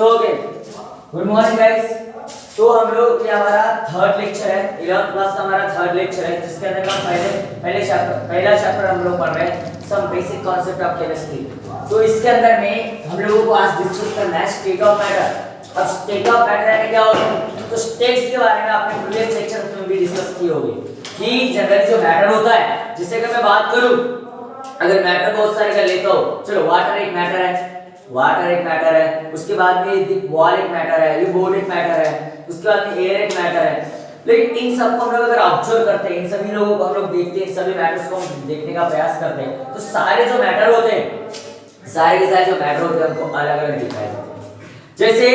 Okay, good morning guys. तो हम लोग ये हमारा थर्ड लेक्चर है, 11th क्लास का हमारा थर्ड लेक्चर है, जिसके अंदर हम पहला चैप्टर हम लोग पढ़ रहे हैं some basic concept of chemistry. तो इसके अंदर में हम लोगों को आज डिस्कस करना है स्टेट ऑफ मैटर। अब स्टेट ऑफ मैटर यानी क्या होता है, तो स्टेट्स के बारे में आपने प्रीवियस लेक्चर में भी डिस्कस की होगी कि जनरली जो मैटर होता है, जिससे अगर मैं बात करूं, अगर मैटर बहुत सारे का लेता हूं, चलो वाटर एक मैटर है, उसके बाद में वॉल एक मैटर है, ये बोर्ड एक मैटर है, उसके बाद में एयर एक मैटर है। लेकिन इन सबको हम लोग अगर ऑब्जर्व करते हैं, इन सभी लोगों को हम लोग देखते हैं, सभी मैटर्स को हम देखने का प्रयास करते हैं, तो सारे जो मैटर होते हैं, सारे के सारे जो मैटर होते हैं हमको अलग अलग दिखाई देते हैं। जैसे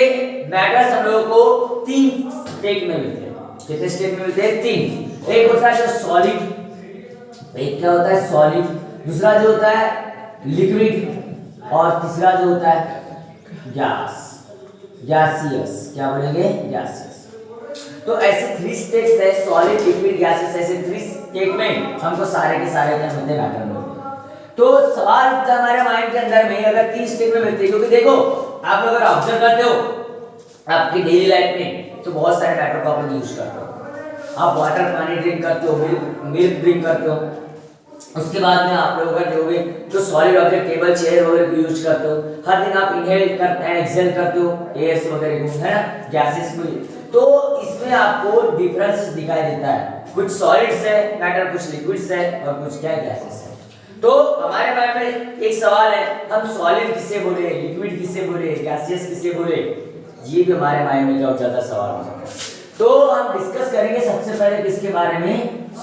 मैटर्स हम लोगों को तीन स्टेट में मिलते हैं। कितने स्टेट में मिलते हैं? तीन। एक होता है जो सॉलिड, एक क्या होता है सॉलिड, दूसरा जो होता है लिक्विड, और तीसरा जो होता है गैसियस। क्या बोलेंगे? गैसियस। तो ऐसे थ्री स्टेट्स है, सॉलिड, लिक्विड, गैसियस। ऐसे थ्री स्टेट में हमको सारे के सारे क्या मिलते हैं? मैटर मिलते हैं। तो सवाल उठता है हमारे माइंड के अंदर में, अगर तीन स्टेट में मिलते हैं, क्योंकि देखो आप अगर ऑब्जर्व करते हो आपकी डेली लाइफ में, तो बहुत सारे मैटर को आप लोग यूज करते हो। आप वाटर, पानी ड्रिंक करते हो, मिल्क ड्रिंक करते हो, उसके बाद में आप लोगों का जो सॉलिड ऑब्जेक्ट, टेबल, चेयर वगैरह को यूज करते हो। हर दिन आप इनहेल करते हैं, एक्सहेल करते हो एयर्स वगैरह को, है ना, गैसेस को। तो इसमें आपको डिफरेंसेस दिखाई देता है, कुछ सॉलिड्स है मैटर, कुछ लिक्विड्स है, और कुछ क्या गैसेस है। तो हमारे माइंड में एक सवाल है, हम सॉलिड किसे बोले, लिक्विड किसे बोले, गैसेस किसे बोले, ये भी हमारे माइंड में क्या हो जाता है? सवाल हो जाता है। तो हम डिस्कस करेंगे सबसे पहले किसके बारे में?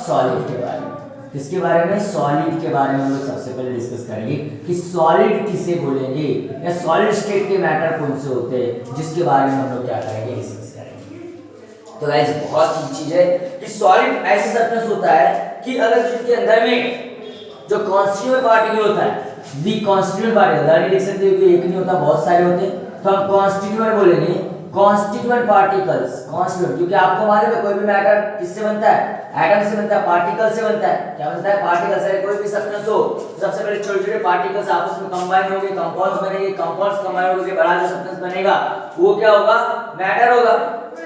सॉलिड के बारे में। किसके बारे में? सॉलिड के बारे में हम लोग सबसे पहले डिस्कस करेंगे कि सॉलिड किसे बोलेंगे, या सॉलिड स्टेट के मैटर कौन से होते हैं, जिसके बारे में हम लोग क्या करेंगे? डिस्कस करेंगे। तो गाइस बहुत ही चीज है कि सॉलिड ऐसे सब्सटेंस होता है कि अगर जिसके अंदर में जो कॉन्स्टिट्यूएंट पार्टिकल होता है, दी कॉन्स्टिट्यूएंट पार्टिकल, दानी लिख सकते हो कि एक नहीं होता, बहुत सारे होते हैं, तो हम कॉन्स्टिट्यूएंट बोलेंगे, कॉन्स्टिट्यूएंट पार्टिकल्स, कॉन्स्टिट्यूएंट। क्योंकि आपको मालूम है कोई भी मैटर किससे बनता है? एटम से बनता है, पार्टिकल से बनता है। क्या बनता है? पार्टिकल से। कोई भी सब्सटेंस हो, सबसे पहले छोटे छोटे पार्टिकल्स आपस में कंबाइन होंगे, कंपाउंड्स बनेंगे, कंपाउंड्स कंबाइन होकर बड़ा जो सब्सटेंस बनेगा वो क्या होगा? मैटर होगा।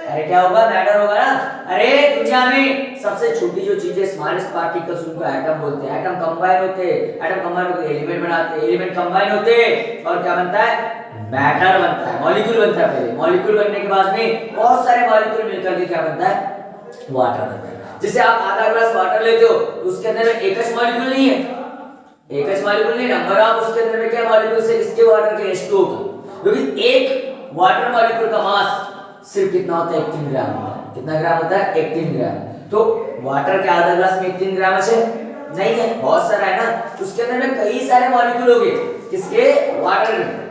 अरे क्या होगा? मैटर होगा ना। अरे दुनिया में सबसे छोटी जो चीज है, स्मॉलेस्ट पार्टिकल्स, उनको एटम बोलते हैं। एटम कंबाइन होते हैं, एटम कंबाइन होकर एलिमेंट बनाते हैं, एलिमेंट कंबाइन होते हैं और क्या बनता है? मैटर बनता है, मॉलिक्यूल बनता है। पहले मॉलिक्यूल बनने के बाद में बहुत सारे मॉलिक्यूल मिलकर के क्या बनता है? वाटर बनता है। जैसे आप आधा ग्लास वाटर लेते हो तो उसके अंदर में एक ही मॉलिक्यूल नहीं है, एक ही मॉलिक्यूल नहीं, नंबर ऑफ उसके अंदर में क्या मॉलिक्यूल्स है? इसके वाटर के H2O का। क्योंकि एक वाटर मॉलिक्यूल का मास सिर्फ कितना होता है? 18 ग्राम होता है। कितना ग्राम होता है? 18 ग्राम। तो वाटर के आधा ग्लास में 18 ग्राम है नहीं है, बहुत सारा है ना। उसके अंदर में कई सारे मॉलिक्यूल होंगे, किसके? वाटर में।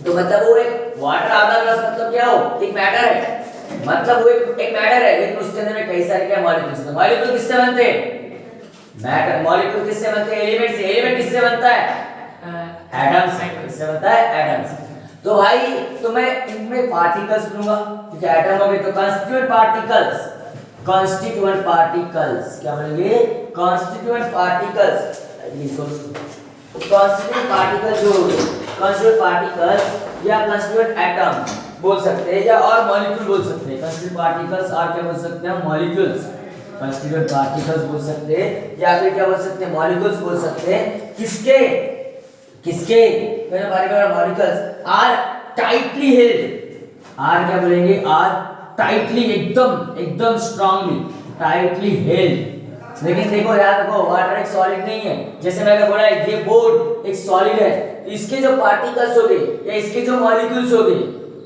तो मतलब वो एक वाटर आधा ग्लास मतलब क्या हो? एक मैटर है, मतलब वो एक मैटर है, लेकिन उसके अंदर में कई सारे क्या मॉलिक्यूल्स हैं। मॉलिक्यूल किससे बनते हैं? मैटर। मॉलिक्यूल किससे बनते हैं? एलिमेंट से। एलिमेंट किससे बनता है? एटम से। किससे बनता है? एटम से। तो भाई तो मैं इनमें पार्टिकल्स लूंगा, क्योंकि एटम हो गए, तो कांस्टिट्यूएंट पार्टिकल्स, कांस्टिट्यूएंट पार्टिकल्स क्या बोलेंगे? कांस्टिट्यूएंट पार्टिकल्स। कांस्टिट्यूएंट पार्टिकल जो कांस्टिट्यूएंट पार्टिकल्स या कांस्टिट्यूएंट एटम बोल सकते हैं, या और मॉलिक्यूल बोल सकते हैं। कांस्टिट्यूएंट पार्टिकल्स और क्या बोल सकते हैं? मॉलिक्यूल्स। कांस्टिट्यूएंट पार्टिकल्स बोल सकते हैं, या फिर क्या बोल सकते हैं? मॉलिक्यूल्स बोल सकते हैं। किसके? Particle molecules are tightly held. Are क्या बोलेंगे? आर टाइटली, एकदम स्ट्रांगली, टाइटली हेल्ड। लेकिन देखो याद रखो, वाटर एक सॉलिड नहीं है। जैसे मैंने बोला ये बोर्ड एक सॉलिड है, तो इसके जो पार्टिकल्स हो गए या इसके जो मॉलिक्यूल्स हो गए,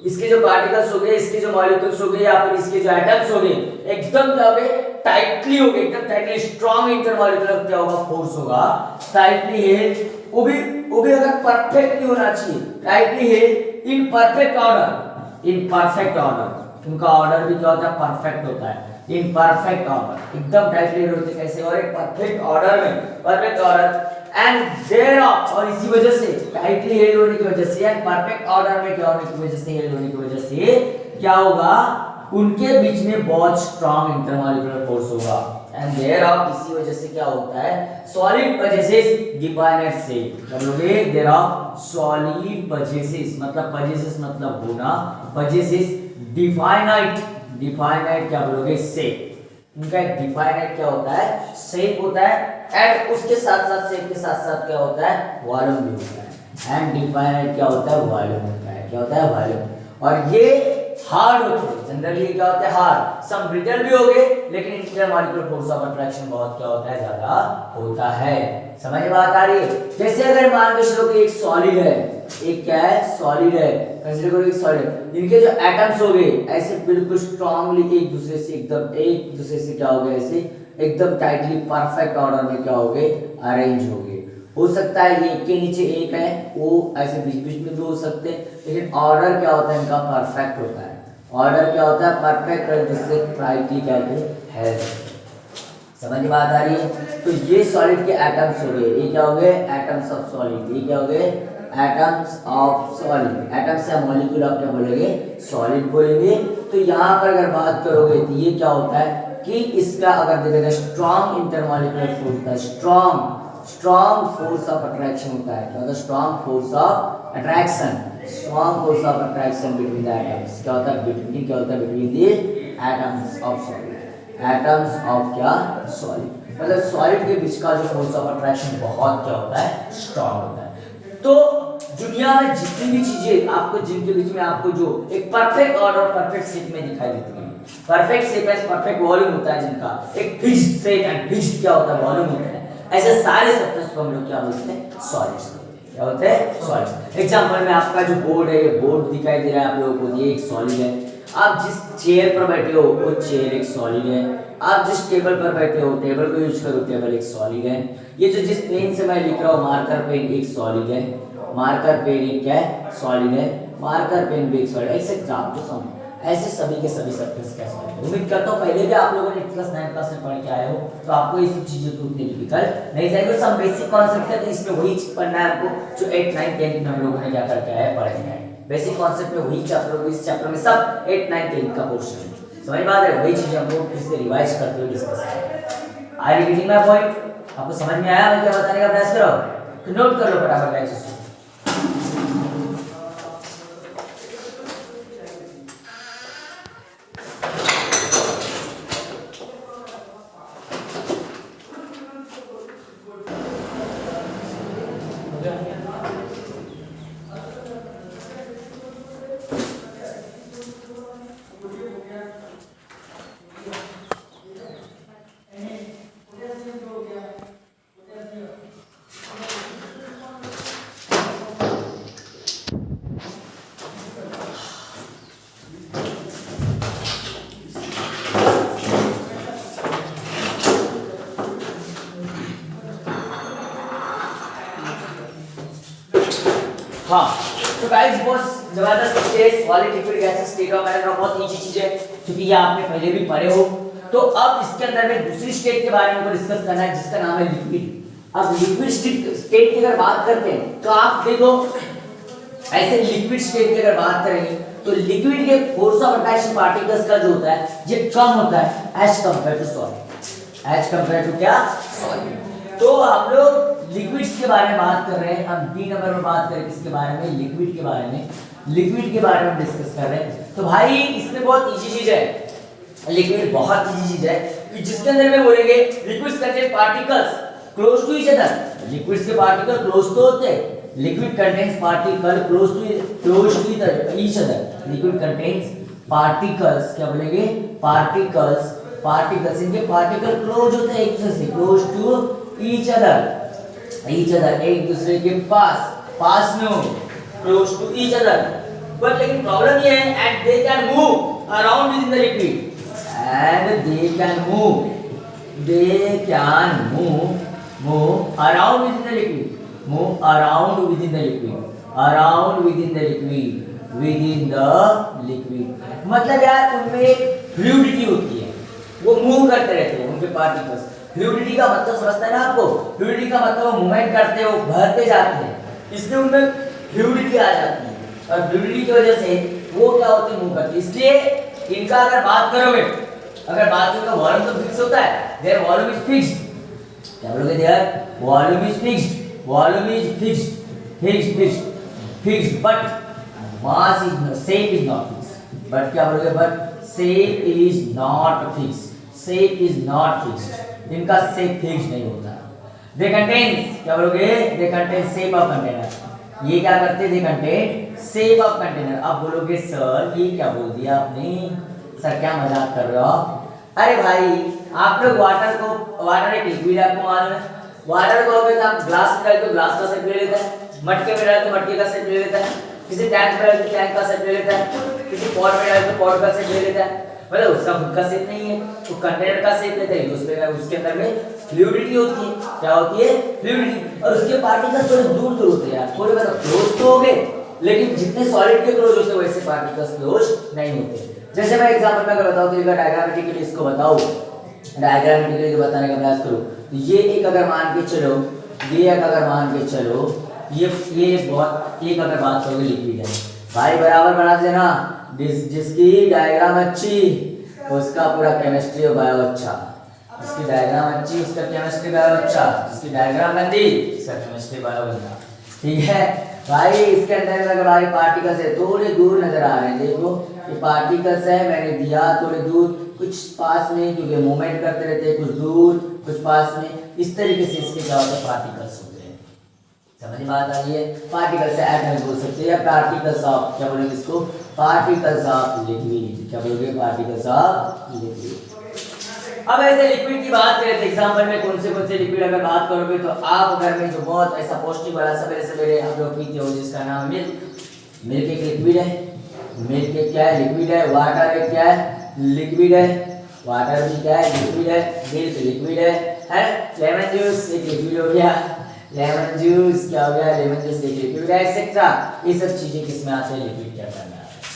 इसके जो पार्टिकल्स हो गए, इसके जो मॉलिक्यूल्स हो गए, या फिर इसके जो एटम्स हो गए, एकदम क्या हो गए? टाइटली हो गए, एकदम टाइटली, स्ट्रांग इंटरमॉलिक्यूलर क्या होगा? फोर्स होगा। टाइटली हेल्ड, वो भी अगर परफेक्टली होना चाहिए। Tightly held in perfect order, in perfect order. उनका ऑर्डर भी क्या होता है? परफेक्ट होता है। इन परफेक्ट ऑर्डर, एकदम टाइटली होते कैसे? और एक परफेक्ट ऑर्डर में, परफेक्ट ऑर्डर एंड देयर और इसी वजह से टाइटली हेल्ड होने की वजह से, एंड परफेक्ट ऑर्डर में क्या होने की वजह से? हेल्ड होने की वजह से क्या होगा? उनके बीच में बहुत स्ट्रांग इंटरमॉलिक्यूलर फोर्स होगा। एंड देयरऑफ इसी वजह से क्या होता है सॉलिड पजेसेस डिफाइनाइट शेप। क्या बोलोगे देयरऑफ सॉलिड पजेसेस मतलब पजेसेस मतलब होना, पजेसेस डिफाइनाइट, डिफाइनाइट क्या बोलोगे शेप। उनका एक डिफाइनाइट क्या होता है शेप होता है एंड उसके साथ साथ शेप के साथ साथ क्या होता है वॉल्यूम भी होता है। एंड डिफाइनाइट क्या होता है वॉल्यूम होता है। क्या होता है वॉल्यूम। और ये हार्ड होते हैं जनरली, क्या होते हैं हार्ड, सम ब्रिटल भी हो गए लेकिन इनके मॉलिक्यूलर फोर्स ऑफ अट्रैक्शन बहुत क्या होता है ज्यादा होता है। समझ में बात आ रही है। जैसे अगर मान के चलो कि एक सॉलिड है, एक क्या है सॉलिड है, कंसीडर करो एक सॉलिड, इनके जो एटम्स हो गए ऐसे बिल्कुल स्ट्रांगली एक दूसरे से एकदम एक दूसरे से क्या हो गए ऐसे एकदम टाइटली परफेक्ट ऑर्डर में क्या हो गए अरेंज हो गए। हो सकता है ये एक के नीचे एक है, वो ऐसे बीच बीच में भी हो सकते हैं, लेकिन ऑर्डर क्या होता है इनका परफेक्ट होता है। ऑर्डर क्या होता है परफेक्ट, जिससे टाइटली कहते हैं। समझ में बात आ रही है। तो ये सॉलिड के एटम्स हो गए, ये क्या हो गए एटम्स ऑफ सॉलिड, ये क्या हो गए एटम्स ऑफ सॉलिड। एटम्स या मॉलिक्यूल आप क्या बोलेंगे सॉलिड बोलेंगे। तो यहाँ पर अगर बात करोगे तो ये क्या होता है कि इसका अगर देखिएगा स्ट्रॉन्ग इंटरमॉलिक्यूलर फोर्स होता है, स्ट्रॉन्ग फोर्स ऑफ अट्रैक्शन होता है। क्या होता है strong force of attraction, strong force of attraction between the atoms. क्या होता है बिटवीन, क्या होता है between the atoms of solid, atoms of क्या सॉलिड, मतलब सॉलिड के बीच का जो फोर्स ऑफ अट्रैक्शन बहुत क्या होता है स्ट्रॉन्ग होता है। तो दुनिया में जितनी भी चीजें आपको जिनके बीच में आपको जो एक परफेक्ट ऑर्डर परफेक्ट शेप में दिखाई देती है, परफेक्ट शेप है परफेक्ट वॉल्यूम होता है, जिनका एक फिक्स्ड शेप एंड फिक्स्ड क्या होता है वॉल्यूम होता है, ऐसे सारे सब्सटेंस को हम लोग क्या बोलते हैं सॉलिड्स। क्या होते हैं सॉलिड्स। एग्जांपल में आपका जो बोर्ड है, ये बोर्ड दिखाई दे रहा है आप लोगों को, ये एक सॉलिड है। आप जिस चेयर पर बैठे हो वो चेयर एक सॉलिड है। आप जिस टेबल पर बैठे हो टेबल को यूज करो, टेबल एक सॉलिड है। ये जो जिस पेन से मैं लिख रहा हूँ मार्कर पेन एक सॉलिड है, मार्कर पेन एक क्या है सॉलिड है, मार्कर पेन भी एक सॉलिड है, एक्सेट्रा आप तो समझ। ऐसे सभी के सभी सब्जेक्ट्स क्या सॉलिड है। उम्मीद करता हूँ पहले भी आप लोगों ने क्लास 9 क्लास में पढ़ के आए हो, तो आपको ये सब चीजें तो उतनी डिफिकल्ट नहीं जाएगी। सब बेसिक कॉन्सेप्ट है, तो इसमें वही पढ़ना है आपको जो 8 9 10 में हम लोगों ने क्या करके आया पढ़े हैं। बेसिक कॉन्सेप्ट में वही चैप्टर, इस चैप्टर में सब 8 9 10 का पोर्शन है। समझ में आ रहा है। वही चीजें हम लोग फिर से रिवाइज करते हुए डिस्कस करेंगे। आई रिपीटिंग माय पॉइंट। आपको समझ में आया मैं क्या बताने का प्रयास कर रहा हूं, तो नोट कर लो फटाफट गाइस। हाँ तो गाइस बहुत जबरदस्त stage solid liquid gases state of matter, बहुत इजी चीज है क्योंकि ये आपने पहले भी पढ़े हो। तो अब इसके अंदर में दूसरी स्टेट के बारे में डिस्कस करना है जिसका नाम है लिक्विड। अब लिक्विड स्टेट की अगर बात करते हैं तो आप देखो ऐसे लिक्विड स्टेट की अगर बात करेंगे तो लिक्विड के फोर्स ऑफ अट्रैक्शन पार्टिकल्स का जो होता है ये कम होता है as compare to solid, as compare to क्या सॉलिड। तो हम लोग लिक्विड्स के बारे में बात कर रहे हैं। हम बी नंबर में बात करें किसके बारे में, लिक्विड के बारे में, लिक्विड के बारे में डिस्कस कर रहे हैं। तो भाई इसमें बहुत इजी चीज है, लिक्विड बहुत इजी चीज है कि जिसके अंदर में बोलेंगे liquids contain particles close to each other. Liquids के पार्टिकल क्लोज तो होते हैं, liquid contains particle close to each other. Liquid contains particles, क्या बोलेंगे पार्टिकल्स, पार्टिकल्स इनके पार्टिकल क्लोज होते हैं एक दूसरे से, close to each other, each other एक दूसरे के पास में हो, close to each other. But लेकिन प्रॉब्लम ये है and they can move around within the liquid, and they can move around within the liquid, move around within the liquid, around within the liquid, with in the liquid. मतलब यार उनमें एक fluidity होती है, वो move करते रहते हैं उनके पार्टिकल्स। फ्लूइडिटी का मतलब समझता है ना आपको, फ्लूइडिटी का मतलब वो मूवमेंट करते हैं, वो भरते जाते हैं, इसलिए उनमें फ्लूइडिटी आ जाती है और फ्लूइडिटी की वजह से वो क्या होते हैं मूव करते हैं। इसलिए इनका अगर बात करोगे अगर बात करें तो वॉल्यूम तो फिक्स होता है, देयर वॉल्यूम इज फिक्स्ड। क्या बोलोगे there volume is fixed, volume is fixed, fixed fixed fixed, but mass is shape is not fixed. But क्या बोलोगे but shape is not fixed, shape is not fixed, इनका shape fix नहीं होता। They contain, क्या बोलोगे they contain shape of container, ये क्या करते हैं they contain shape of container. अब बोलोगे सर ये क्या बोल दिया आपने, सर क्या मजाक कर रहे हो आप? अरे भाई आप लोग वाटर को, वाटर एक लिक्विड है आपको मालूम है, वाटर को अगर आप ग्लास में डाल तो ग्लास का शेप ले लेता है, मटके में डाल तो मटके का शेप ले लेता है, किसी टैंक में डाल तो टैंक का शेप ले लेता है, किसी पॉट में डाल तो पॉट का शेप ले लेता है। मतलब उसका खुद का शेप नहीं है, तो कंटेनर का शेप लेता है, उसमें उसके अंदर में फ्लूइडिटी होती है। क्या होती है फ्लूइडिटी, और उसके पार्टिकल्स थोड़े दूर दूर होते हैं यार, थोड़े मतलब क्लोज तो हो गए, लेकिन जितने सॉलिड के क्लोज होते हैं वैसे पार्टिकल्स क्लोज नहीं होते। जैसे मैं एग्जांपल में अगर बताऊं तो एक डायग्रामेटिकली इसको बताओ, डायग्रामेटिकली बताने का प्रयास करो तो ये एक अगर मान के चलो, ये एक अगर मान के चलो, ये बहुत एक अगर बात करोगे लिक्विड है भाई, बराबर बना देना, जिसकी डायग्राम अच्छी उसका पूरा केमिस्ट्री और बायो अच्छा, जिसकी डायग्राम अच्छी उसका केमिस्ट्री बायो अच्छा, जिसकी डायग्राम गंदी उसका केमिस्ट्री बायो गंदा। ठीक है भाई, इसके अंदर अगर भाई पार्टिकल्स है थोड़े दूर नजर आ रहे हैं, देखो ये पार्टिकल्स है, मैंने दिया थोड़े दूर, कुछ पास में क्योंकि मूवमेंट करते रहते हैं, कुछ दूर कुछ पास में, इस तरीके से इसके क्या होते हैं पार्टिकल्स होते हैं। समझ में बात आ रही है? पार्टिकल्स से एटम बोल सकते हैं या पार्टिकल्स ऑफ, क्या बोलेंगे इसको पार्टिकल्स ऑफ लिक्विड, क्या बोलोगे पार्टिकल्स ऑफ लिक्विड। अब ऐसे लिक्विड की बात करें तो एग्जांपल में कौन से लिक्विड अगर बात करोगे तो आप घर में जो बहुत ऐसा पौष्टिक वाला सवेरे सवेरे आप लोग पीते हो जिसका नाम मिल्क, मिल्क एक लिक्विड है, मिल्क एक क्या है लिक्विड है, वाटर एक क्या है लिक्विड है, वाटर भी क्या है लिक्विड है, मिल्क लिक्विड है, लेमन जूस एक लिक्विड हो गया, लेमन जूस क्या हो गया, लेमन जूस एक लिक्विड है, एक्सेट्रा। ये सब चीजें किसमें आते हैं लिक्विड के अंदर में आते हैं।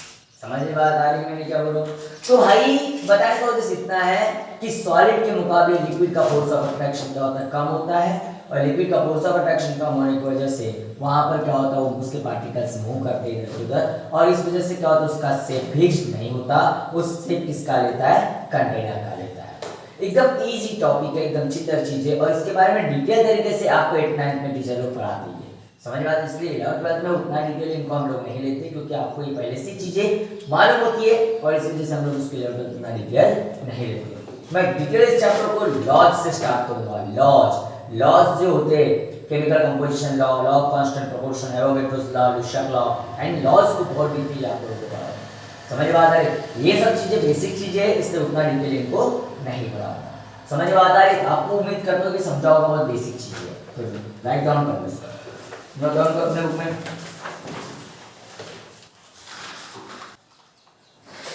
समझ में बात आ रही है मैंने क्या बोलूं? तो भाई बताने का उद्देश्य इतना है कि सॉलिड के मुकाबले लिक्विड का फोर्स ऑफ अट्रैक्शन क्या होता है कम होता है, और लिक्विड का फोर्स ऑफ अट्रैक्शन कम होने की वजह से वहां पर क्या होता है उसके पार्टिकल्स मूव करते हैं इधर उधर, और इस वजह से क्या होता है उसका शेप फिक्स्ड नहीं होता, उस शेप किसका लेता है कंटेनर का लेता है। एकदम इजी टॉपिक है, एकदम चित्तर चीज है, और इसके बारे में डिटेल तरीके से आपको 8th 9th में टीचर लोग पढ़ाते हैं। समझ में आता, इसलिए 11th 12th में उतना डिटेल इनको हम लोग नहीं लेते क्योंकि आपको ये पहले से चीजें मालूम होती है, और इस वजह से हम लोग उसके लेवल पर उतना डिटेल नहीं लेते। मैं डिटेल इस चैप्टर को लॉज से स्टार्ट करूंगा। लॉज जो होते हैं chemical composition law, law of constant proportion, Avogadro's law, Lussac law and laws को बहुत डिटेल आप लोगों को पढ़ाऊंगा। समझ में आता है? ये सब चीजें बेसिक चीजें है, इसलिए उतना डिटेल इनको नहीं पढ़ाऊंगा। समझ में आता है? आपको उम्मीद करता हूं कि समझा होगा, बहुत बेसिक चीज है। तो राइट डाउन कर लो, नोट डाउन करो अपने बुक में।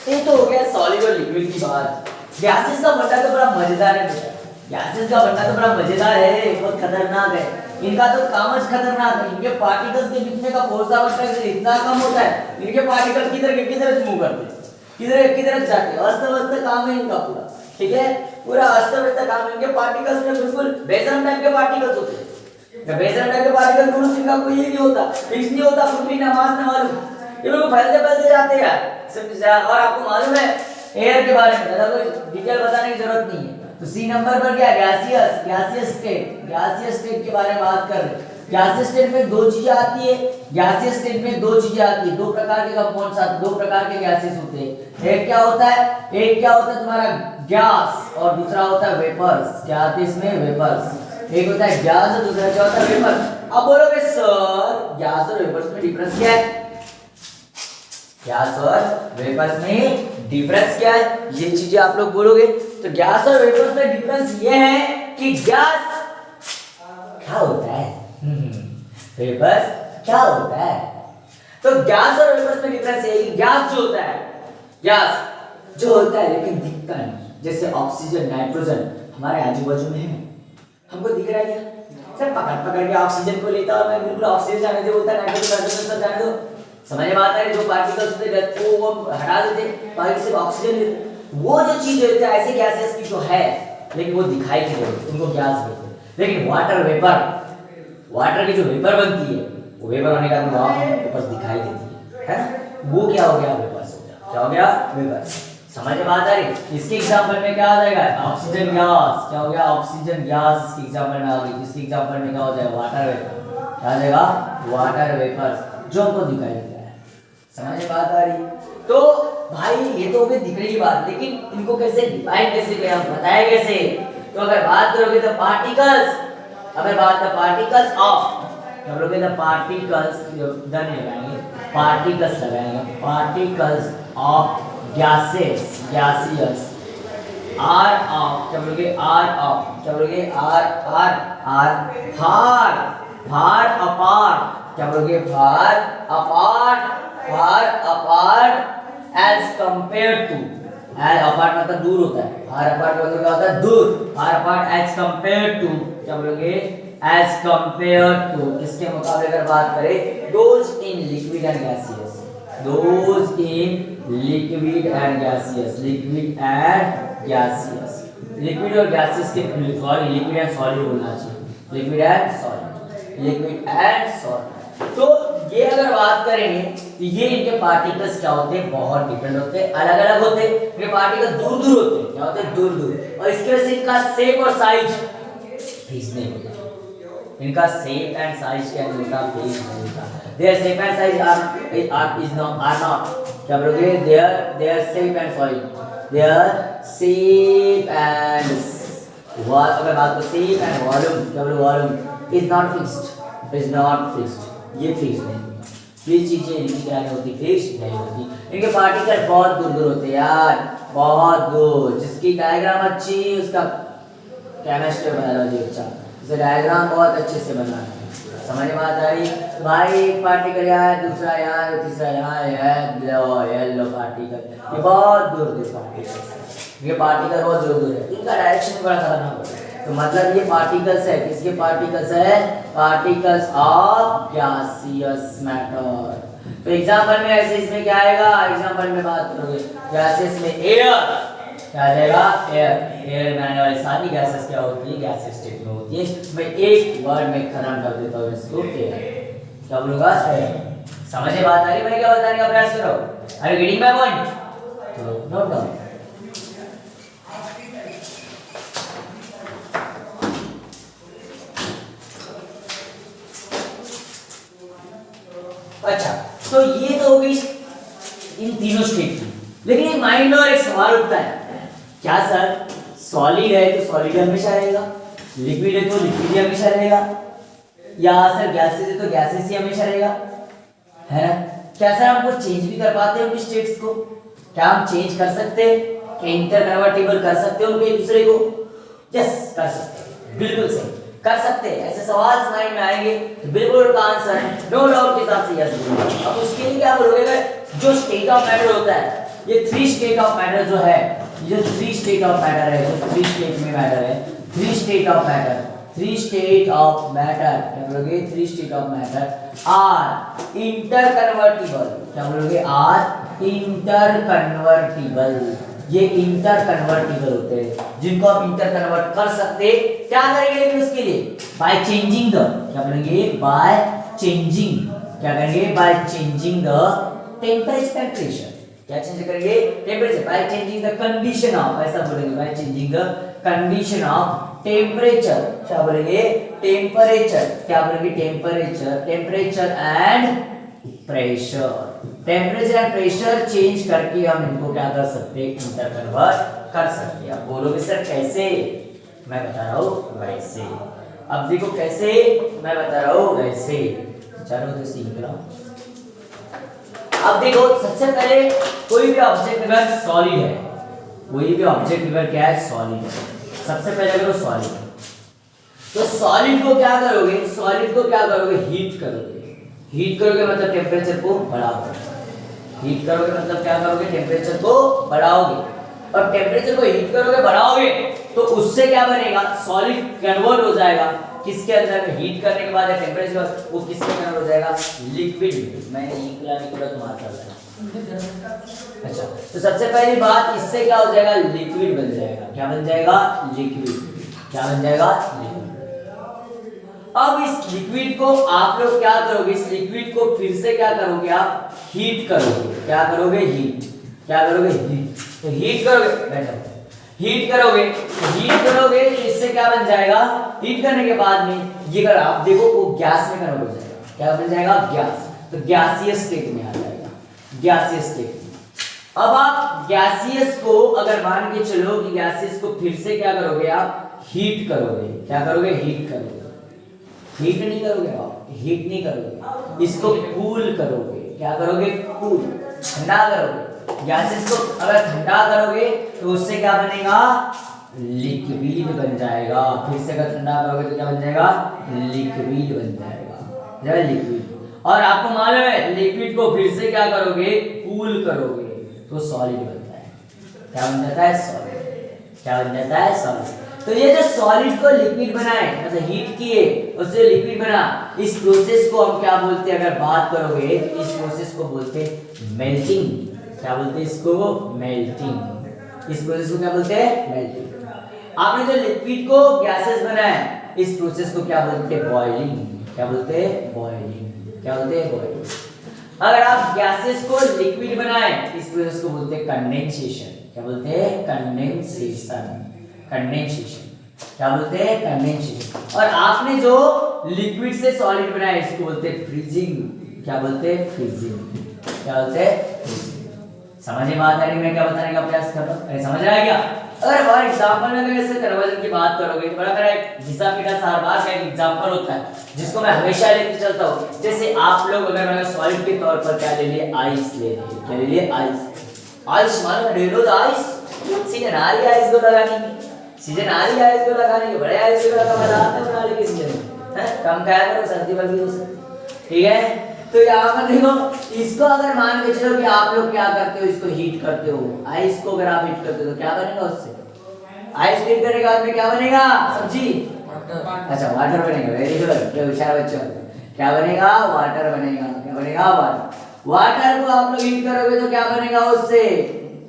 ये तो हो गया सॉलिड और लिक्विड की बात। गैसेस का बनना तो बड़ा मजेदार है बेटा, गैसेस का बनना तो बड़ा मजेदार है, बहुत खतरनाक है। इनका तो काम ही खतरनाक है, इनके पार्टिकल्स के बीच में का फोर्स ऑफ अट्रैक्शन इतना कम होता है, इनके पार्टिकल किधर मूव करते हैं, किधर जाते हैं, अस्त व्यस्त काम है इनका पूरा। ठीक है, पूरा अस्त व्यस्त काम है। इनके पार्टिकल्स में बिल्कुल बेसन टाइप के पार्टिकल्स होते हैं, बेसन टाइप के पार्टिकल पुरुष इनका कोई नहीं होता, फिक्स नहीं होता, कुछ भी नमाज न मालूम, ये लोग फैलते जाते हैं यार। और आपको मालूम है एयर के बारे में ज्यादा कोई डिटेल बताने की जरूरत नहीं है। तो सी नंबर पर क्या गैसियस स्टेट के बारे में बात कर रहे हैं। गैसियस स्टेट में दो चीजें आती है, गैसियस स्टेट में दो चीजें आती है, दो प्रकार के कंपाउंड्स आते हैं, दो प्रकार के गैसेस होते हैं। एक क्या होता है तुम्हारा गैस, और दूसरा होता है वेपर्स। क्या आते हैं इसमें? वेपर्स। एक होता है गैस और दूसरा क्या होता है वेपर। अब बोलोगे सर गैस और वेपर्स में डिफरेंस क्या है? गैस और वेपर्स में डिफरेंस क्या है, ये चीजें आप लोग बोलोगे। तो गैस और वेपर्स में डिफरेंस ये है कि गैस क्या होता है, वेपर्स क्या होता है। तो गैस और वेपर्स में डिफरेंस है कि गैस जो होता है लेकिन दिखता नहीं। जैसे ऑक्सीजन, नाइट्रोजन हमारे आजू बाजू में है, हमको दिख रहा है क्या? सर पकड़ के ऑक्सीजन को लेता और मैं बिल्कुल ऑक्सीजन जाने दे बोलता है, नाइट्रोजन सब जाने दो। समझ में आता है? जो पार्टिकल्स होते हैं वो हटा देते, बाकी सिर्फ ऑक्सीजन लेते। वो जो चीज होती है ऐसे गैसेस की जो है लेकिन वो दिखाई नहीं देती, उनको गैस बोलते हैं। लेकिन वाटर की जो वेपर बनती है वो वेपर होने का वेपर्स दिखाई देती है ना, वो क्या हो गया? वेपर्स हो गया। क्या हो गया? वेपर्स। समझ में बात आ रही? इसके एग्जांपल में क्या आ जाएगा? Oxygen gas. क्या हो गया? ऑक्सीजन गैस इसके एग्जांपल में आ गई। इसके एग्जांपल में क्या हो जाएगा? Water vapour. क्या आ जाएगा? वाटर वेपर, जो हमको दिखाई दिया है। समझ में बात आ रही? तो भाई ये तो हमें दिखने की बात, लेकिन इनको कैसे डिफाइन कैसे किया, हम बताए कैसे? तो अगर बात करोगे तो पार्टिकल्स, अगर बात है पार्टिकल्स ऑफ, हम लोग द पार्टिकल्स डन लगाएंगे, पार्टिकल्स लगाएंगे, particles of gases, gaseous are of, क्या बोलोगे? आर ऑफ, क्या बोलोगे? Are are are far, far apart, क्या बोलोगे? Far apart, far apart as compare to, as apart मतलब दूर होता है, फार अपार्ट मतलब क्या होता है? दूर, far apart as compare to, क्या बोलोगे? एज कंपेयर टू, इसके मुकाबले अगर बात करें, those in liquid and gaseous, those in liquid and gaseous, liquid and gaseous, liquid और गैसियस के, सॉरी लिक्विड एंड सॉलिड बोलना चाहिए, liquid and solid, liquid and solid. तो ये अगर बात करेंगे तो ये इनके पार्टिकल्स क्या होते हैं? बहुत डिफरेंट होते हैं, अलग अलग होते हैं, ये पार्टिकल्स दूर दूर होते हैं, क्या होते हैं? दूर दूर, और इसके वजह से इनका शेप और साइज फिक्स नहीं होता, इनका शेप एंड साइज क्या नहीं होता? फिक्स नहीं होता। Their shape and size are is not, क्या बोलोगे? Their shape and soil, their shape and wall, अगर बात करो शेप एंड वॉल्यूम, क्या बोलो? Volume is not fixed, is not fixed, ये फिक्स नहीं होता, ये चीजें इनकी क्या नहीं होती? फिक्स नहीं होती। इनके पार्टिकल बहुत दूर दूर होते हैं यार, बहुत दूर, जिसकी डायग्राम अच्छी उसका केमिस्ट्री बायोलॉजी अच्छा, इसे डायग्राम बहुत अच्छे से बनाना है। समझ में बात आ रही? भाई एक पार्टिकल यहाँ है, दूसरा यहाँ है, तीसरा यहाँ है, येलो पार्टिकल, ये बहुत दूर दूर पार्टिकल, ये पार्टिकल बहुत दूर दूर है, इनका डायरेक्शन बड़ा खतरनाक होता है। तो मतलब ये पार्टिकल्स है, किसके पार्टिकल्स है? Particles of gaseous matter. तो एग्जांपल में ऐसे इसमें क्या आएगा? एग्जांपल में बात करोगे गैसेस में एयर, क्या आ जाएगा? एयर, एयर में आने वाली सारी गैसेस क्या होती है? गैसियस स्टेट में होती है। मैं एक वर्ड में खत्म कर देता हूँ इसको, एयर, क्या बोलूंगा? एयर। समझ में बात आ रही? मैं क्या बताने का प्रयास कर रहा हूँ? Are you getting my point? तो नोट डाउन। अच्छा, तो ये तो हो गई इन तीनों स्टेट की, लेकिन एक माइंड में और एक सवाल उठता है, क्या सर सॉलिड है तो सॉलिड हमेशा रहेगा, लिक्विड है तो लिक्विड ही हमेशा रहेगा, या सर गैसेस है तो गैसेस ही हमेशा रहेगा, है ना? क्या सर हम कुछ चेंज भी कर पाते हैं उनकी स्टेट्स को? क्या हम चेंज कर सकते हैं? क्या इंटर कन्वर्टिबल कर सकते हैं उनको एक दूसरे को? यस, कर सकते हैं, बिल्कुल सही कर सकते हैं। ऐसे सवाल माइंड में आएंगे तो बिल्कुल उनका आंसर नो डाउट के हिसाब से यस बोलूंगा। अब उसके लिए क्या बोलोगे? जो स्टेट ऑफ मैटर होता है, ये थ्री स्टेट ऑफ मैटर जो है, ये जो थ्री स्टेट ऑफ मैटर है, जो थ्री स्टेट में मैटर है, three state of matter, three state of matter, क्या बोलोगे? Three state of matter are interconvertible, क्या बोलोगे? आर इंटर कन्वर्टिबल, ये इंटर कन्वर्टिबल होते हैं, जिनको आप इंटर कन्वर्ट कर सकते। क्या करेंगे लेकिन उसके लिए? बाय चेंजिंग द, क्या करेंगे? बाय चेंजिंग, क्या करेंगे? By changing the temperature and pressure. क्या चेंज करेंगे? Temperature, by changing the condition of, ऐसा बोलेंगे, by changing the condition of temperature, क्या बोलेंगे? टेम्परेचर, क्या बोलेंगे? Temperature, temperature and pressure, temperature and pressure change करके हम इनको क्या कर सकते हैं? इंटर कन्वर्ट कर सकते हैं। अब बोलोगे सर कैसे? मैं बता रहा हूँ वैसे। अब देखो कैसे, मैं बता रहा हूँ वैसे, चलो तो सीख लो। अब देखो सबसे पहले कोई भी ऑब्जेक्ट अगर सॉलिड है, कोई भी ऑब्जेक्ट अगर क्या है? सॉलिड है। सबसे पहले अगर वो सॉलिड है तो सॉलिड को क्या करोगे? सॉलिड को क्या करोगे? हीट करोगे। हीट करोगे मतलब टेम्परेचर को बढ़ाओगे, हीट करोगे मतलब क्या करोगे? टेम्परेचर को बढ़ाओगे, और टेम्परेचर को हीट करोगे, बढ़ाओगे, तो उससे क्या बनेगा? सॉलिड कन्वर्ट हो जाएगा किसके अंदर में? हीट करने के बाद टेम्परेचर वो किसके कन्वर्ट हो जाएगा? लिक्विड में। मैंने निकला तुम्हारा चल रहा है। अच्छा, तो सबसे पहली बात, इससे क्या हो जाएगा? लिक्विड बन जाएगा। क्या बन जाएगा? लिक्विड। क्या बन जाएगा? लिक्विड। अब इस लिक्विड को आप लोग क्या करोगे? इस लिक्विड को फिर से क्या करोगे? आप हीट करोगे। क्या करोगे? हीट। क्या करोगे? हीट। तो हीट करोगे, हीट करोगे तो इससे क्या बन जाएगा, हीट करने के बाद में ये अगर आप देखो वो गैस में कन्वर्ट हो जाएगा, क्या बन जाएगा, गैस। तो गैसियस स्टेट में आ जाएगा, गैसियस स्टेट में। अब आप गैसियस को अगर मान के चलो कि गैसियस को फिर से क्या करोगे, आप हीट करोगे, क्या करोगे, हीट करोगे, हीट नहीं करोगे आप, हीट नहीं करोगे, इसको कूल करोगे, क्या करोगे, कूल, ठंडा करोगे। गैसेस को अगर ठंडा करोगे तो उससे क्या बनेगा, लिक्विड बन जाएगा। फिर से अगर ठंडा करोगे तो क्या बन जाएगा, लिक्विड बन जाएगा, लिक्विड। और आपको मालूम है लिक्विड को फिर से क्या करोगे, कूल करोगे तो सॉलिड बनता है, क्या बन जाता है, सॉलिड, क्या बन जाता है, सॉलिड। तो ये जो सॉलिड को लिक्विड बनाए, मतलब हीट किए उससे लिक्विड बना, इस प्रोसेस को हम क्या बोलते हैं, अगर बात करोगे तो इस प्रोसेस को बोलते हैं मेल्टिंग। क्या बोलते हैं इसको, मेल्टिंग। इस प्रोसेस को क्या बोलते हैं, मेल्टिंग। आपने जो लिक्विड को गैसेस बनाया, इस प्रोसेस को क्या बोलते हैं, बॉइलिंग। क्या बोलते हैं, बॉइलिंग। क्या बोलते हैं, बॉइलिंग। अगर आप गैसेस को लिक्विड बनाए, इस प्रोसेस को बोलते हैं कंडेंसेशन। क्या बोलते हैं, कंडेंसेशन, कंडेंसेशन। क्या बोलते हैं, कंडेंसेशन। और आपने जो लिक्विड से सॉलिड बनाया, इसको बोलते हैं फ्रीजिंग। क्या बोलते हैं, फ्रीजिंग। क्या बोलते हैं, फ्रीजिंग। समझ में बात आ रही, मैं क्या बताने का प्रयास कर रहा हूं, अरे समझ आया क्या। अगर फॉर एग्जांपल में अगर इससे कन्वर्जन की बात करोगे तो बड़ा मेरा एक हिसाब किताब हर बार का एक एग्जांपल होता है जिसको मैं हमेशा लेके चलता हूं। जैसे आप लोग अगर मैंने सॉलिड के तौर पर क्या ले लिए, आइस ले लिए। क्या ले लिए, आइस। आइस मानो रेलो द आइस, सीजन आ रही है आइस को लगाने की, सीजन आ रही है आइस को लगाने की, बड़े आइस को लगा मजा आता है बनाने के सीजन में, है कम खाया करो, सर्दी वर्दी हो सकती, ठीक है। तो यहाँ पर देखो, इसको अगर मान के चलो कि आप लोग क्या करते हो, इसको हीट करते हो, आइस को अगर आप हीट करते हो तो क्या बनेगा उससे, आइस हीट करने के बाद में क्या बनेगा, सब्जी, अच्छा वाटर बनेगा। वेरी गुड, क्या होशियार बच्चे हो। क्या बनेगा, वाटर बनेगा। क्या बनेगा, वाटर। वाटर को आप लोग हीट करोगे तो क्या बनेगा उससे,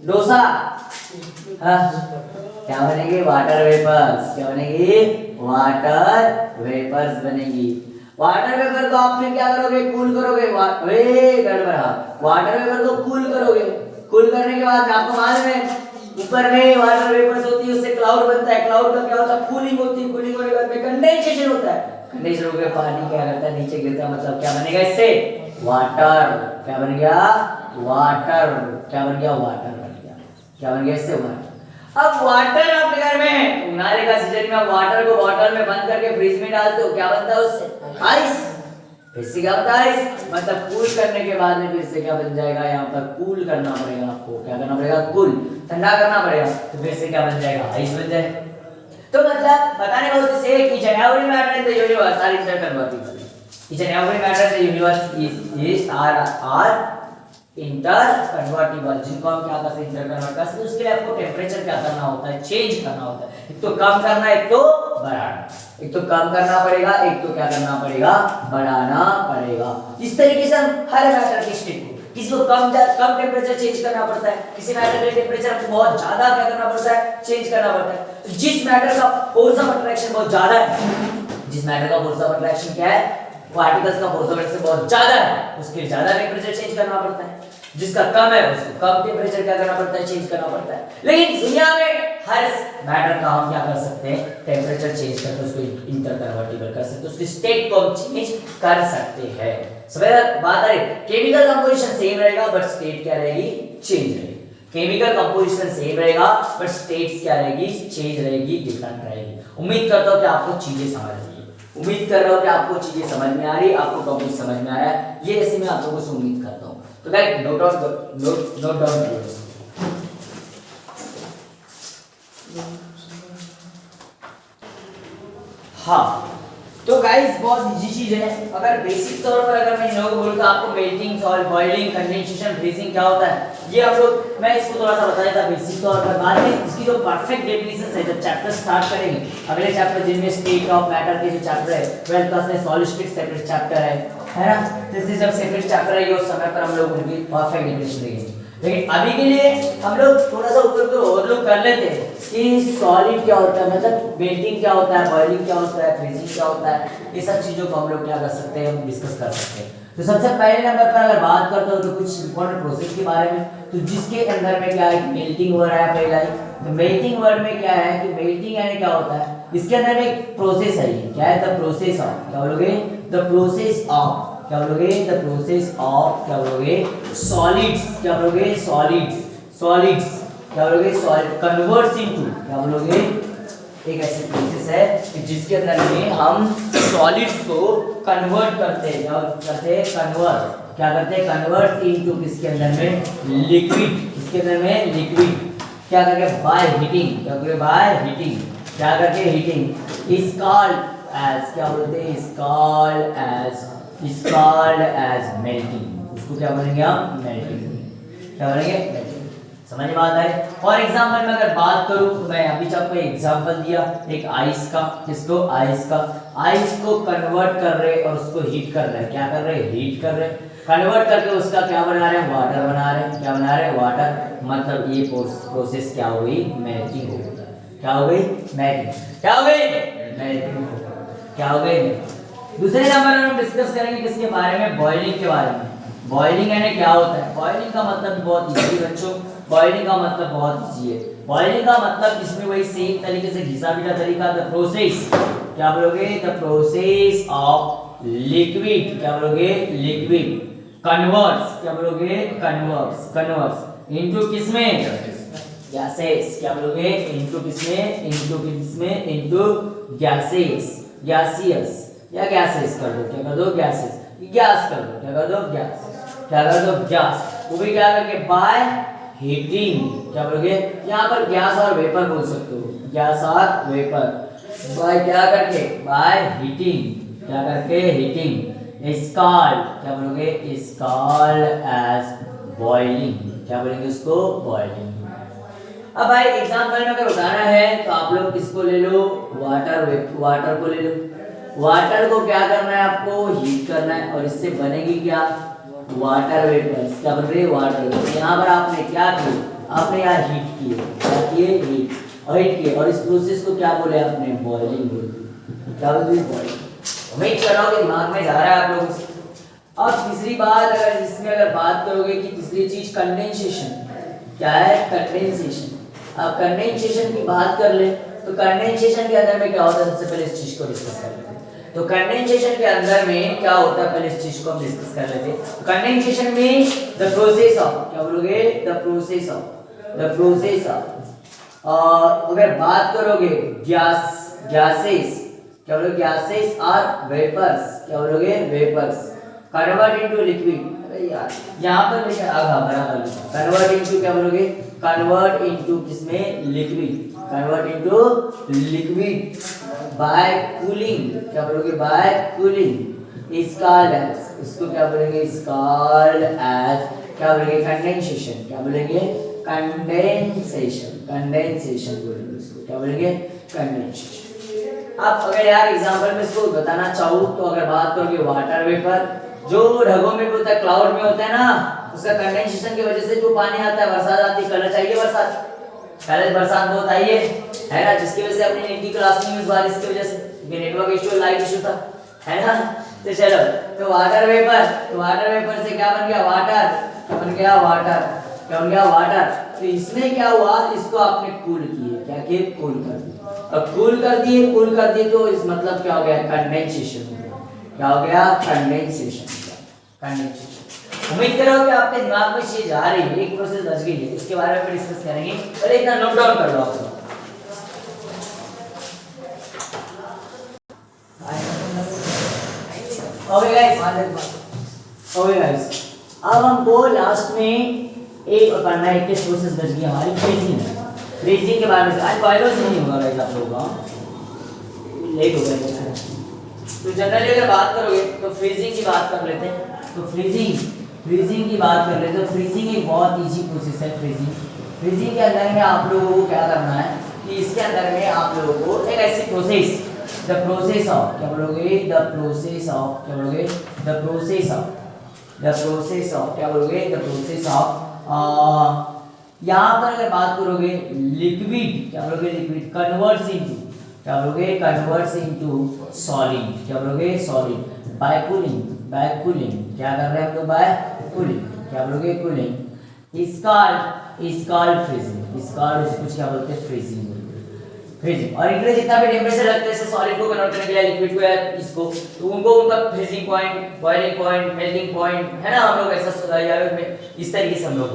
डोसा। हाँ क्या बनेगी, वाटर वेपर्स। क्या बनेगी, वाटर वेपर्स बनेगी। वाटर वेपर को आप फिर क्या करोगे, कूल करोगे, गड़बड़ा, वाटर वेपर को कूल करोगे। कूल करने के बाद आपको मालूम है ऊपर में वाटर वेपर्स होती है, उससे क्लाउड बनता है। क्लाउड का क्या होता है, कूलिंग होती है। कूलिंग होने के बाद में कंडेंसेशन होता है। कंडेंसेशन होकर पानी क्या करता है, नीचे गिरता है, मतलब क्या बनेगा इससे, वाटर। क्या बन गया, वाटर। क्या बन गया, वाटर बन गया। क्या बन गया इससे, वाटर। अब वाटर आपके घर में उनाले का सीजन में आप वाटर को बॉटल में बंद करके फ्रिज में डालते हो, क्या बनता है उससे, आइस। फिर से क्या होता है, आइस, मतलब कूल करने के बाद में फिर से क्या बन जाएगा, यहाँ पर कूल करना पड़ेगा आपको। क्या करना पड़ेगा, कूल, ठंडा करना पड़ेगा, तो फिर से क्या बन जाएगा, आइस बन जाएगा। तो मतलब बताने का उद्देश्य है कि each and every matter in the universe are interconvertible. Each and every matter in the universe is are इंटरकन्वर्टिबल, जिनको हम क्या कर सकते हैं, इंटरकन्वर्ट कर सकते हैं। उसके लिए आपको टेम्परेचर क्या करना होता है, चेंज करना होता है। एक तो कम करना, एक तो बढ़ाना। एक तो कम करना पड़ेगा, एक तो क्या करना पड़ेगा, बढ़ाना पड़ेगा। इस तरीके से हम हर मैटर की स्टेट को, किसी को कम टेम्परेचर चेंज करना पड़ता है, किसी मैटर के टेम्परेचर को बहुत ज्यादा क्या करना पड़ता है, चेंज करना पड़ता है। तो जिस मैटर का फोर्स ऑफ अट्रैक्शन बहुत ज्यादा है, जिस मैटर का फोर्स ऑफ अट्रैक्शन क्या है, पार्टिकल्स का फोर्स ऑफ अट्रैक्शन बहुत ज्यादा है, उसके ज्यादा टेम्परेचर चेंज करना पड़ता है। जिसका कम है उसको कम टेम्परेचर क्या करना पड़ता है, चेंज करना पड़ता है। लेकिन दुनिया में हर मैटर का हम क्या कर सकते हैं, टेम्परेचर चेंज करके उसको इंटरकन्वर्टिबल कर सकते हैं, उसकी स्टेट को हम चेंज कर सकते हैं। समझ बात आ रही। केमिकल कंपोजिशन सेम रहेगा बट स्टेट क्या रहेगी, चेंज रहेगी। केमिकल कंपोजिशन सेम रहेगा बट स्टेट्स क्या रहेगी, चेंज रहेगी, डिफरेंट रहेगी। उम्मीद करता हूं कि आपको चीजें समझ आ रही है, उम्मीद कर रहा हूं कि आपको चीजें समझ में आ रही है, आपको टॉपिक समझ में आ रहा है, ये ऐसे मैं आप लोगों से उम्मीद करता हूं। तो गाइस नोट डाउन करो। हाँ तो गाइस बहुत इजी चीज है। अगर बेसिक तौर पर अगर मैं इन लोगों को बोलूं तो आपको melting, salt, boiling, condensation, freezing क्या होता है ये हम लोग, मैं इसको थोड़ा सा बताया था बेसिक तौर पर। बाद में इसकी जो परफेक्ट डेफिनेशन है जब चैप्टर स्टार्ट करेंगे, अगले चैप्टर जिनमें स्टेट ऑफ मैटर के जो चैप्टर है 12th क्लास में सॉलिड स्टेट सेपरेट चैप्टर है ना, तो जब सेपरेट चैप्टर है उस समय पर हम लोग उनकी परफेक्ट डेफिनेशन देंगे। लेकिन अभी के लिए हम लोग थोड़ा सा ऊपर को ओवरलुक कर लेते हैं कि सॉलिड क्या होता है, मतलब मेल्टिंग क्या होता है, बॉइलिंग क्या होता है, फ्रीजिंग क्या होता है, ये सब चीजों को हम लोग क्या कर सकते हैं, हम डिस्कस कर सकते हैं। तो सबसे पहले नंबर पर अगर बात करता हूँ तो कुछ इंपॉर्टेंट प्रोसेस के बारे में, तो जिसके अंदर में क्या है, मेल्टिंग हो रहा है पहला ही। तो मेल्टिंग वर्ड में क्या है कि मेल्टिंग यानी क्या होता है, इसके अंदर में एक प्रोसेस है, ये क्या है, द प्रोसेस ऑफ, क्या बोलोगे, द प्रोसेस ऑफ, क्या बोलोगे, द प्रोसेस ऑफ, क्या बोलोगे, सॉलिड्स, क्या बोलोगे, सॉलिड्स, सॉलिड्स, क्या बोलोगे, सॉलिड कन्वर्ट्स इनटू, क्या बोलोगे, एक ऐसी प्रोसेस है कि जिसके अंदर में हम सॉलिड्स को कन्वर्ट करते हैं, क्या करते हैं, कन्वर्ट, क्या करते हैं, कन्वर्ट इनटू किसके अंदर में, लिक्विड, किसके अंदर में, लिक्विड, क्या करके, बाय हीटिंग, क्या करके, बाय हीटिंग, क्या करके, हीटिंग, इज कॉल्ड एज, क्या बोलते हैं, is called as, is called as melting, उसको क्या बोलेंगे हम, मेल्टिंग, क्या बोलेंगे, मेल्टिंग। समझ में बात है। फॉर एग्जाम्पल मैं अगर बात करूं तो मैं अभी आपको एग्जाम्पल दिया एक आइस का, किसको, आइस का, आइस को कन्वर्ट कर रहे और उसको हीट कर रहे हैं, क्या कर रहे हैं, हीट कर रहे हैं, कन्वर्ट करके उसका क्या बना रहे हैं, वाटर बना रहे हैं, क्या बना रहे हैं, वाटर, मतलब ये प्रोसेस क्या हो गई, मेल्टिंग हो गई, क्या हो गई, मेल्टिंग, क्या हो गई, मेल्टिंग, क्या हो गई। दूसरे नंबर में हम डिस्कस करेंगे किसके बारे में, बॉइलिंग के बारे में। बॉइलिंग यानी क्या होता है, बॉइलिंग का मतलब बहुत इजी बच्चों, बॉइलिंग का मतलब बहुत इजी है। बॉइलिंग का मतलब इसमें वही सेम तरीके से घिसा पिटा तरीका, द प्रोसेस, क्या बोलोगे, द प्रोसेस ऑफ लिक्विड, क्या बोलोगे, लिक्विड कन्वर्ट्स, क्या बोलोगे, कन्वर्ट्स, कन्वर्ट्स इनटू किसमें, गैसेस, क्या बोलोगे, इनटू किसमें, इनटू किसमें, इनटू गैसेस, गैसियस या गैसेस कर दो, क्या कर दो, गैसेस, गैस कर दो, क्या कर दो, गैस, क्या कर दो, गैस, वो भी क्या करके, बाय हीटिंग, क्या बोलोगे, यहाँ पर गैस और वेपर बोल सकते हो, गैस और वेपर, बाय क्या करके, बाय हीटिंग, क्या करके, हीटिंग, इज कॉल्ड, क्या बोलोगे, इज कॉल्ड एज बॉइलिंग, क्या बोलेंगे उसको, बॉइलिंग। अब भाई एग्जांपल में अगर उठाना है तो आप लोग किसको ले लो, वाटर, वाटर को ले लो। वाटर को क्या करना है, आपको हीट करना है और इससे बनेगी क्या, वाटर वेपर्स, क्या बन रही है, वाटर वेपर। यहाँ पर आपने क्या किया, आपने यहाँ हीट किए, क्या किए, हीट, और हीट किए, और इस प्रोसेस को क्या बोले आपने, बॉइलिंग बोले, क्या बोलते हैं, बॉइलिंग। उम्मीद कर रहा हूँ कि दिमाग में जा रहा है आप लोगों से। अब तीसरी बात अगर इसमें अगर बात करोगे कि तीसरी चीज कंडेंसेशन, क्या है, कंडेंसेशन। अब कंडेंसेशन की बात कर ले तो कंडेंसेशन के अंदर में क्या होता है, सबसे पहले इस चीज को डिस्कस कर लेते हैं। तो कंडेंसेशन के अंदर में क्या होता है, पहले इस चीज को हम डिस्कस कर लेते हैं। कंडेंसेशन में द प्रोसेस ऑफ, क्या बोलोगे, the process of, the process of, अगर बात करोगे गैस, गैसेस, क्या बोलोगे, गैसेस और वेपर्स, क्या बोलोगे, वेपर्स कन्वर्ट इनटू लिक्विड। अरे यार यहाँ पर लिखा है बराबर, कन्वर्ट इनटू, क्या बोलोगे, कन्वर्ट इनटू किसमें, liquid, convert into liquid by cooling, क्या बोलोगे, by cooling, is called as, इसको क्या बोलेंगे, इज कॉल्ड एज, क्या बोलेंगे, कंडेंसेशन, क्या बोलेंगे, कंडेंसेशन, कंडेंसेशन बोलेंगे इसको, क्या बोलेंगे, कंडेंसेशन। अब अगर यार एग्जांपल में इसको बताना चाहूँ तो अगर बात करोगे वाटर वेपर, जो ढगों में होता है, क्लाउड में होता है ना, उसका कंडेंसेशन की वजह से जो पानी आता है, बरसात आती है, कलर चाहिए बरसात, कलर बरसात बहुत आई है ना, जिसकी वजह से अपनी नीट की क्लास नहीं हुई बारिश की वजह से, नेटवर्क इशू, लाइट इशू था, है ना। तो चलो, तो वाटर वेपर, तो वाटर वेपर से क्या बन गया, वाटर बन गया, वाटर क्या बन गया, वाटर। तो इसमें क्या हुआ, इसको आपने कूल किए, क्या किए, कूल कर दिए, अब कूल कर दिए, कूल कर दिए तो इस मतलब क्या हो गया, कंडेंसेशन, क्या हो गया, कंडेंसेशन, कंडेंसेशन। उम्मीद करो कि आपके दिमाग में चीज आ रही है, एक प्रोसेस बच गई है, उसके बारे में डिस्कस करेंगे, पहले इतना नोट डाउन कर लो आप सब। ओके गाइस, अब हमको लास्ट में एक करना है, किस प्रोसेस बच गई हमारी, फ्रीजिंग। फ्रीजिंग के बारे में आज बायोलॉजी नहीं होगा गाइस, आप लोगों का लेट हो गया। तो जनरली अगर बात करोगे तो फ्रीजिंग की बात कर लेते हैं। तो फ्रीजिंग की बात कर लेते हैं। तो फ्रीजिंग एक बहुत इजी प्रोसेस है। फ्रीजिंग के अंदर में आप लोगों को क्या करना है कि इसके अंदर में आप लोगों को एक ऐसी प्रोसेस, द प्रोसेस ऑफ, क्या बोलोगे, द प्रोसेस ऑफ, क्या बोलोगे, the process of, the process of, क्या बोलोगे, द प्रोसेस ऑफ। यहाँ पर अगर बात करोगे लिक्विड, क्या बोलोगे, लिक्विड कन्वर्ट्स इनटू, क्या बोलोगे, कन्वर्ट्स इनटू सॉलिड, क्या बोलोगे, solid by cooling, by cooling क्या कर रहे हैं हम लोग, बाय कूलिंग, क्या बोलोगे, cooling. Is called freezing, is called कुछ क्या बोलते हैं, फ्रीजिंग, फ्रीजिंग। और इनके जितना भी टेम्परेचर लगता है सॉलिड को कन्वर्ट करने के लिए, लिक्विड को या इसको, तो उनको उनका freezing point, boiling point, melting point है ना, हम लोग ऐसा या इस तरीके से हम लोग।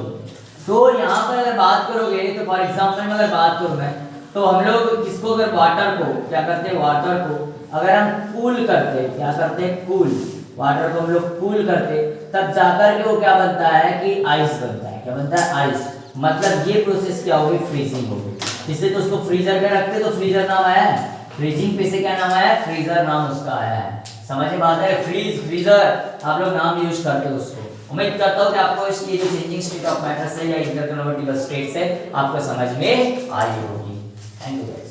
तो यहाँ पर अगर बात करोगे तो फॉर एग्जांपल में अगर बात करूँ मैं, तो हम लोग किसको, अगर वाटर को क्या करते हैं, वाटर को अगर हम कूल करते हैं, क्या करते हैं, कूल, वाटर को हम लोग कूल करते, तब जाकर के वो क्या बनता है कि आइस बनता है, क्या बनता है, आइस। मतलब ये प्रोसेस क्या होगी, फ्रीजिंग होगी। इसलिए तो उसको फ्रीजर में रखते तो फ्रीजर नाम आया है, फ्रीजिंग पे से क्या नाम आया है, फ्रीजर नाम उसका आया है। समझ में बात है, फ्रीज, फ्रीजर आप लोग नाम यूज करते हो उसको। उम्मीद करता हूँ कि आपको इसकी जो चेंजिंग स्टेट ऑफ मैटर से या इंटरकन्वर्टिबल स्टेट से आपको समझ में आई होगी। Thank you.